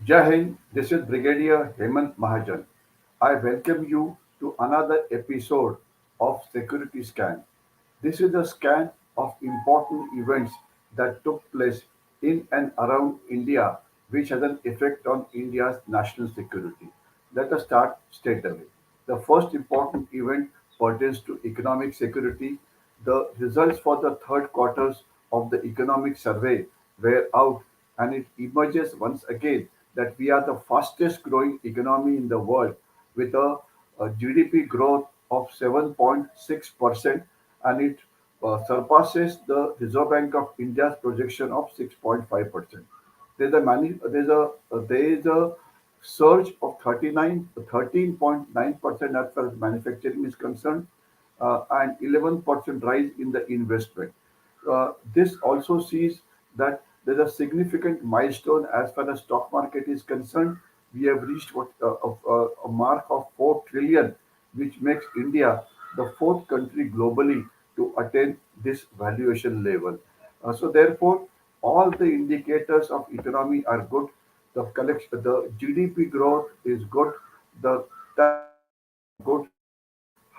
Jai Hind, this is Brigadier Hemant Mahajan. I welcome you to another episode of Security Scan. This is a scan of important events that took place in and around India, which has an effect on India's national security. Let us start straight away. The first important event pertains to economic security. The results for the third quarters of the economic survey were out, and it emerges once again that we are the fastest growing economy in the world with a GDP growth of 7.6%, and it surpasses the Reserve Bank of India's projection of 6.5%. There is a surge of 13.9% as far as manufacturing is concerned, and 11% rise in the investment. This also sees that there's a significant milestone as far as stock market is concerned. We have reached a mark of 4 trillion, which makes India the fourth country globally to attain this valuation level. So therefore, all the indicators of economy are good. The GDP growth is good. The tax revenues are good. We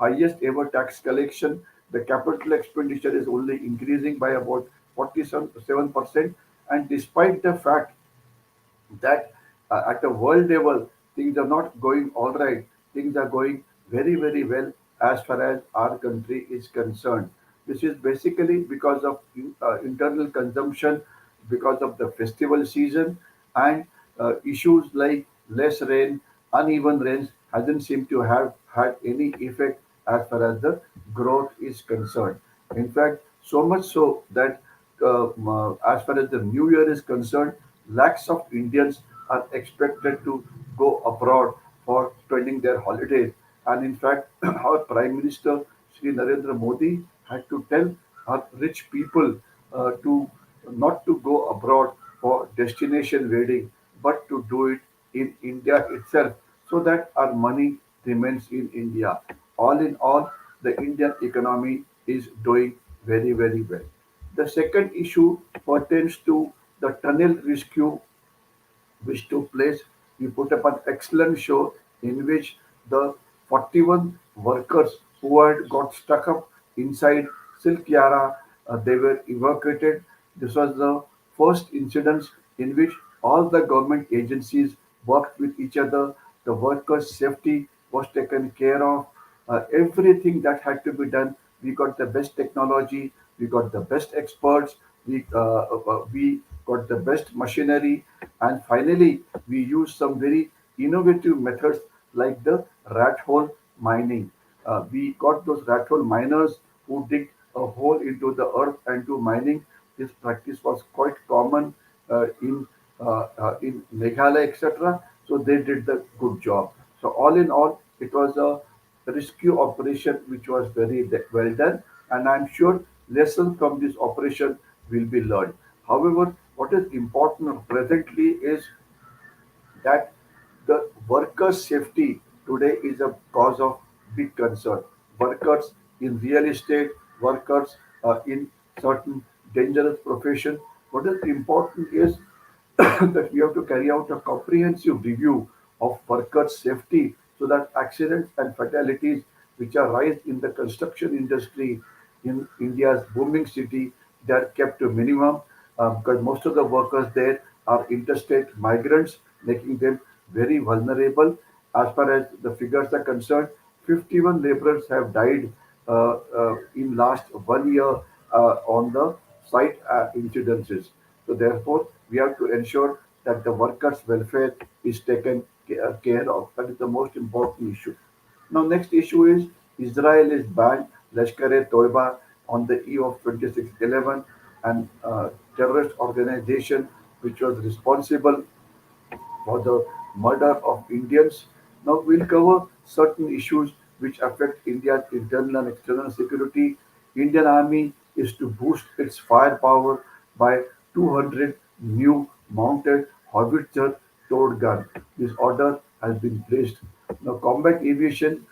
have highest ever tax collection. The capital expenditure is only increasing by about 47%. And despite the fact that at the world level things are not going all right, things are going very, very well as far as our country is concerned. This is basically because of internal consumption, because of the festival season, and issues like less rain, uneven rains hasn't seemed to have had any effect as far as the growth is concerned. In fact, so much so that as far as the new year is concerned, lakhs of Indians are expected to go abroad for spending their holidays. And in fact, our Prime Minister, Sri Narendra Modi, had to tell our rich people to not to go abroad for destination wedding, but to do it in India itself, so that our money remains in India. All in all, the Indian economy is doing very, very well. The second issue pertains to the tunnel rescue which took place. We put up an excellent show in which the 41 workers who had got stuck up inside Silk Yara, they were evacuated. This was the first incident in which all the government agencies worked with each other. The workers' safety was taken care of. Everything that had to be done, we got the best technology, we got the best experts, we got the best machinery, and finally we used some very innovative methods like the rat hole mining. We got those rat hole miners who dig a hole into the earth and do mining. This practice was quite common in Meghalaya, etc. So they did the good job. So all in all, it was a rescue operation which was very well done, and I'm sure lessons from this operation will be learned. However, what is important presently is that the workers' safety today is a cause of big concern. Workers in real estate, workers in certain dangerous profession. What is important is that we have to carry out a comprehensive review of workers' safety so that accidents and fatalities which are rise in the construction industry in India's booming city, they are kept to minimum, because most of the workers there are interstate migrants, making them very vulnerable. As far as the figures are concerned, 51 laborers have died in last 1 year on the site incidences. So therefore, we have to ensure that the workers' welfare is taken care of. That is the most important issue. Now, next issue is Israel is banned Lashkar-e-Toiba on the eve of 26/11, an terrorist organization which was responsible for the murder of Indians. Now we'll cover certain issues which affect India's internal and external security. Indian Army is to boost its firepower by 200 new mounted howitzer towed gun. This order has been placed. Now combat aviation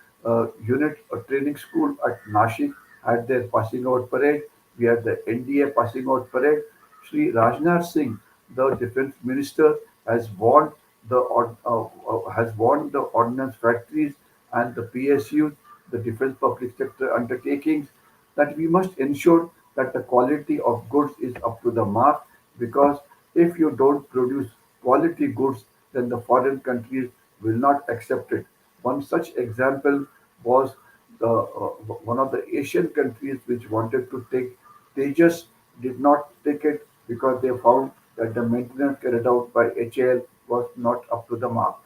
unit training school at Nashik had their passing out parade. We had the NDA passing out parade. Sri Rajnath Singh, the defense minister, has warned has warned the ordnance factories and the PSUs, the defense public sector undertakings, that we must ensure that the quality of goods is up to the mark, because if you don't produce quality goods, then the foreign countries will not accept it. One such example was one of the Asian countries which wanted to take Tejas did not take it because they found that the maintenance carried out by HAL was not up to the mark.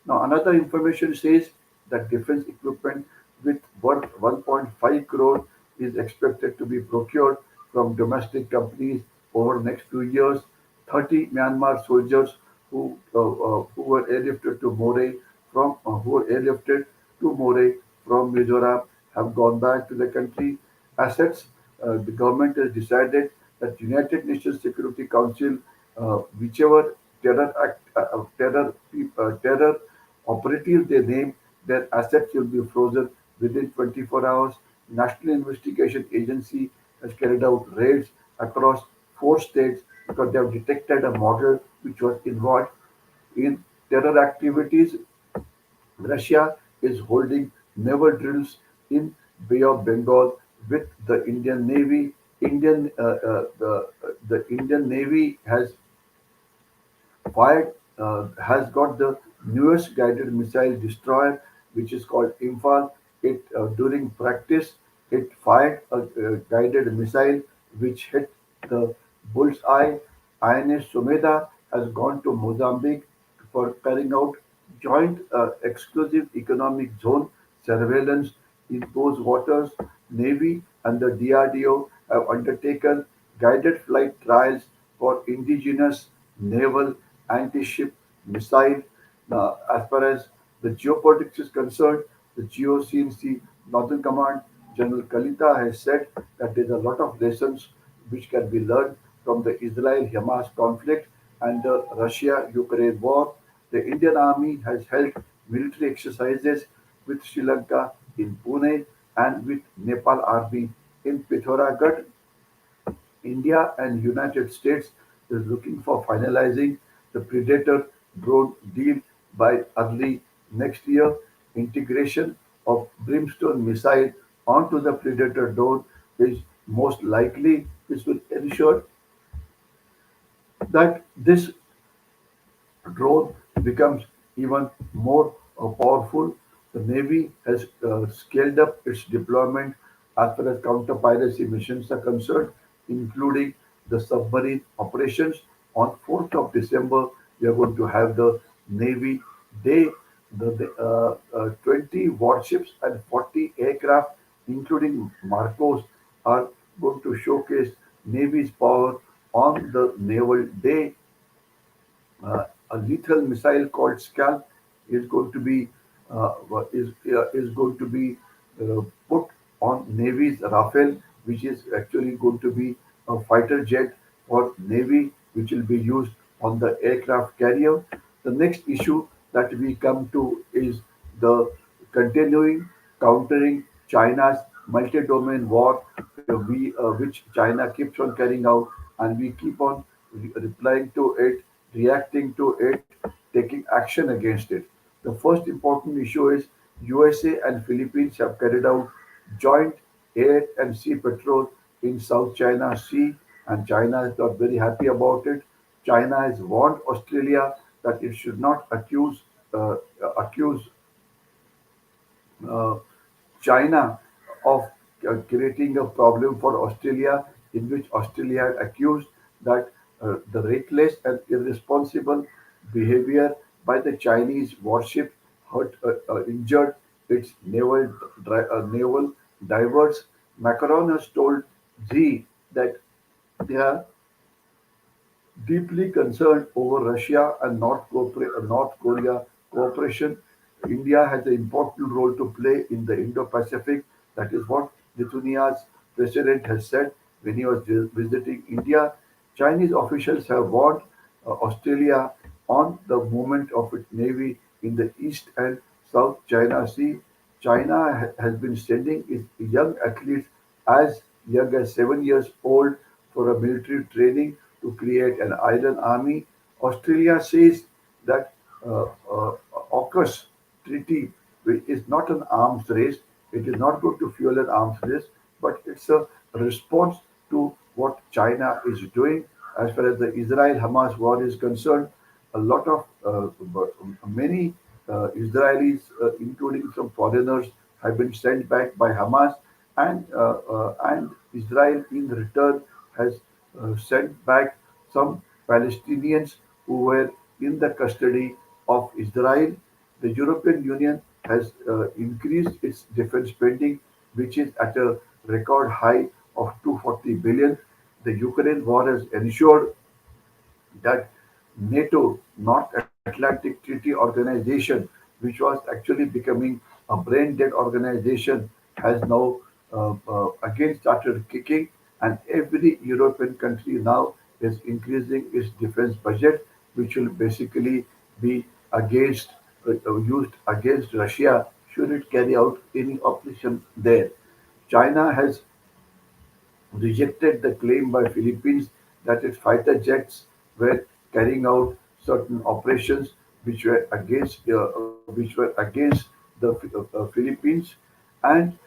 Now, another information says that defense equipment with worth 1.5 crore is expected to be procured from domestic companies over the next few years. 30 Myanmar soldiers who were airlifted to Moreh from Mizoram have gone back to the country. Assets, the government has decided that United Nations Security Council, whichever terror operatives they name, their assets will be frozen within 24 hours. National Investigation Agency has carried out raids across 4 states because they have detected a model which was involved in terror activities. Russia is holding naval drills in Bay of Bengal with the Indian Navy. The Indian Navy has got the newest guided missile destroyer, which is called Imphal. It during practice, it fired a guided missile which hit the bullseye. INS Sumeda has gone to Mozambique for carrying out joint exclusive economic zone surveillance in those waters. Navy and the DRDO have undertaken guided flight trials for indigenous naval anti-ship missile. Now, as far as the geopolitics is concerned, the GOCNC Northern Command General Kalita has said that there are a lot of lessons which can be learned from the Israel-Hamas conflict and the Russia-Ukraine war. The Indian Army has held military exercises with Sri Lanka in Pune and with Nepal Army in Pithoragarh. India and United States is looking for finalizing the Predator drone deal by early next year. Integration of Brimstone missile onto the Predator drone is most likely. This will ensure that this drone becomes even more powerful. The Navy has scaled up its deployment as far as counter-piracy missions are concerned, including the submarine operations. On 4th of December, we are going to have the Navy Day. The 20 warships and 40 aircraft, including Marcos, are going to showcase Navy's power on the Naval Day. A lethal missile called Scalp is going to be put on Navy's Rafale, which is actually going to be a fighter jet for Navy, which will be used on the aircraft carrier. The next issue that we come to is the continuing countering China's multi-domain war, which China keeps on carrying out, and we keep on replying to it, reacting to it, taking action against it. The first important issue is USA and Philippines have carried out joint air and sea patrol in South China Sea, and China is not very happy about it. China has warned Australia that it should not accuse uh, China of creating a problem for Australia, in which Australia had accused that the reckless and irresponsible behavior by the Chinese warship injured its naval divers. Macron has told Xi that they are deeply concerned over Russia and North Korea cooperation. India has an important role to play in the Indo-Pacific. That is what Lithuania's president has said when he was visiting India. Chinese officials have warned Australia on the movement of its navy in the East and South China Sea. China has been sending its young athletes as young as 7 years old for a military training to create an island army. Australia says that uh, uh, AUKUS treaty, which is not an arms race. It is not going to fuel an arms race, but it's a response to what China is doing. As far as the Israel-Hamas war is concerned, a lot of many Israelis, including some foreigners, have been sent back by Hamas, and Israel in return has sent back some Palestinians who were in the custody of Israel. The European Union has increased its defense spending, which is at a record high of 240 billion. The Ukraine war has ensured that NATO, North Atlantic Treaty Organization, which was actually becoming a brain dead organization, has now again started kicking, and every European country now is increasing its defense budget, which will basically be against used against Russia should it carry out any operation there. China has rejected the claim by Philippines that its fighter jets were carrying out certain operations which were against the Philippines. And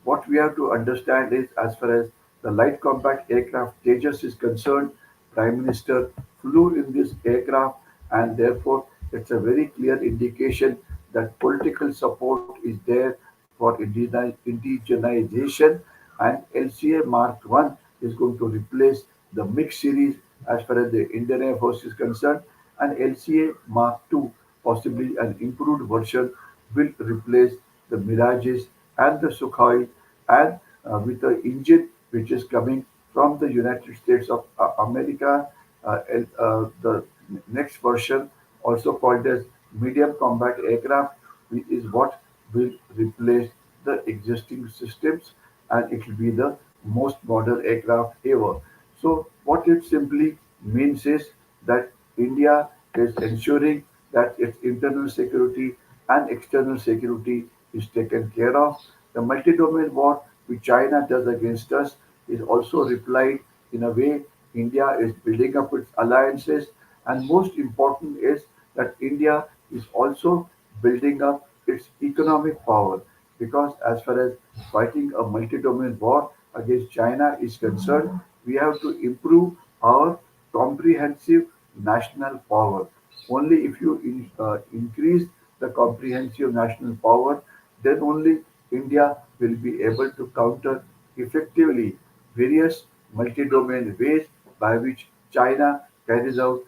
what we have to understand is, as far as the light combat aircraft Tejas is concerned, Prime Minister flew in this aircraft, and therefore it's a very clear indication that political support is there for indigenization, and LCA Mark I is going to replace the mix series as far as the Indian Air Force is concerned, and LCA Mark II, possibly an improved version, will replace the Mirages and the Sukhoi, and with the engine which is coming from the United States of America, the next version, also called as medium combat aircraft, which is what will replace the existing systems, and it will be the most modern aircraft ever. So what it simply means is that India is ensuring that its internal security and external security is taken care of. The multi-domain war which China does against us is also replied in a way. India is building up its alliances, and most important is that India is also building up its economic power, because as far as fighting a multi-domain war against China is concerned, we have to improve our comprehensive national power. Only if you increase the comprehensive national power, then only India will be able to counter effectively various multi-domain ways by which China carries out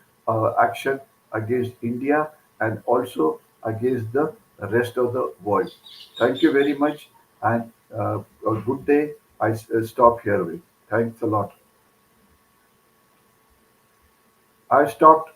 action against India and also against the rest of the world. Thank you very much, and a good day. I stop here with. Thanks a lot. I stopped.